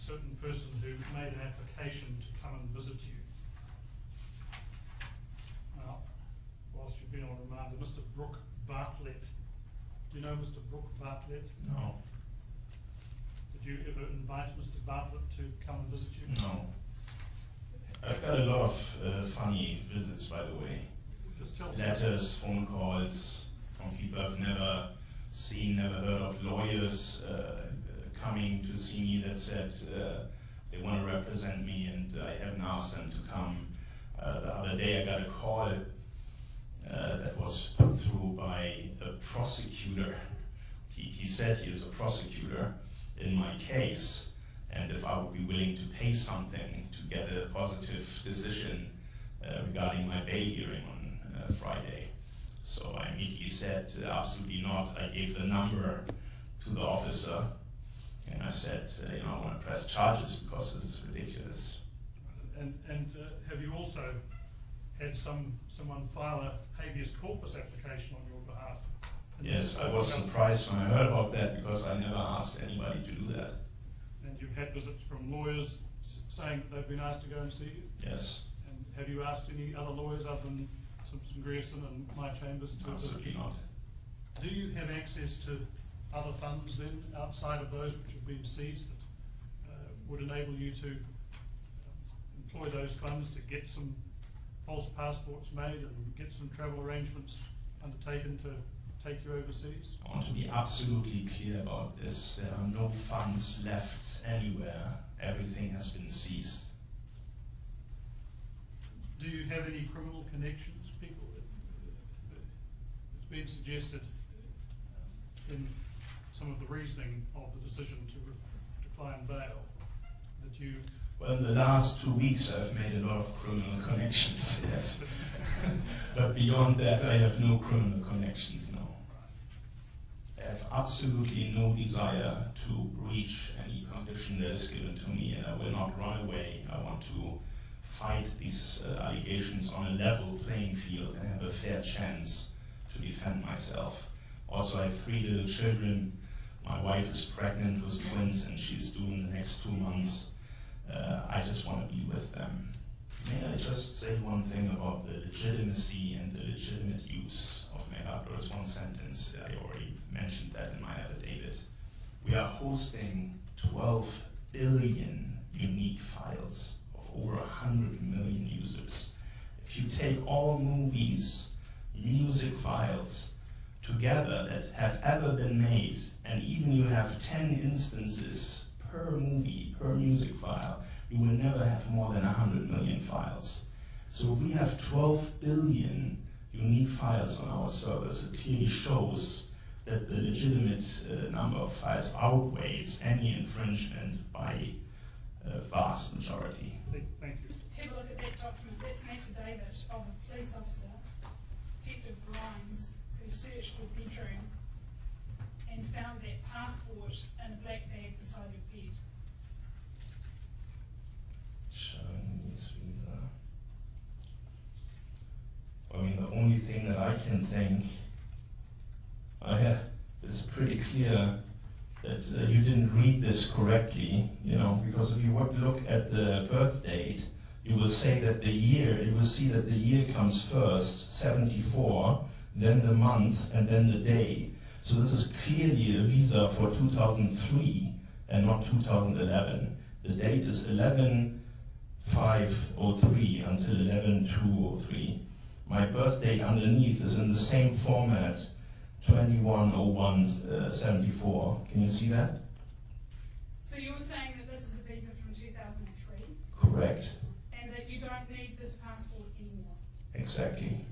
certain person who made an application to come and visit you. Now, whilst you've been on remand, Mr. Brooke Bartlett. Do you know Mr. Brooke Bartlett? No. Did you ever invite Mr. Bartlett to come and visit you? No. I've got a lot of funny visits, by the way. Just tell us. Letters, phone calls from people I've never seen, never heard of, lawyers coming to see me that said they want to represent me and I haven't asked them to come. The other day I got a call that was put through by a prosecutor. He said he was a prosecutor in my case, and if I would be willing to pay something to get a positive decision regarding my bail hearing on Friday. So I immediately said, absolutely not. I gave the number to the officer, and I said, I want to press charges because this is ridiculous. And have you also had someone file a habeas corpus application on your behalf? Yes, I was surprised when I heard about that because I never asked anybody to do that. And you've had visits from lawyers saying that they've been asked to go and see you? Yes. And have you asked any other lawyers other than some Grierson and my chambers to visit you? Absolutely not. Do you have access to other funds then outside of those which have been seized that would enable you to employ those funds to get some false passports made and get some travel arrangements undertaken to take you overseas? I want to be absolutely clear about this. There are no funds left anywhere. Everything has been seized. Do you have any criminal connections, people? It's been suggested in some of the reasoning of the decision to decline bail that you... Well, in the last 2 weeks I've made a lot of criminal connections, yes. But beyond that I have no criminal connections now. I have absolutely no desire to breach any condition that is given to me, and I will not run away. I want to fight these allegations on a level playing field and have a fair chance to defend myself. Also, I have 3 little children. My wife is pregnant with twins and she's due in the next 2 months. I just want to be with them. May I just say one thing about the legitimacy and the legitimate use of MEGAUPLOAD? It's one sentence. I already mentioned that in my affidavit. We are hosting 12 billion unique files of over 100 million users. If you take all movies, music files together that have ever been made, and even you have 10 instances per movie, per music file, you will never have more than 100 million files. So if we have 12 billion unique files on our servers, it clearly shows that the legitimate number of files outweighs any infringement by a vast majority. Thank you. Have a look at that document. That's an affidavit of a police officer, Detective Grimes, who searched your bedroom and found that passport in a black bag beside your bed. Chinese visa. I mean, the only thing that I can think, it's pretty clear that you didn't read this correctly, because if you look at the birth date, you will say that you will see that the year comes first, 74, then the month, and then the day. So this is clearly a visa for 2003 and not 2011. The date is 11/5/03 until 11/2/03. My birth date underneath is in the same format, 21/01/74. Can you see that? So you're saying that this is a visa from 2003? Correct. And that you don't need this passport anymore? Exactly.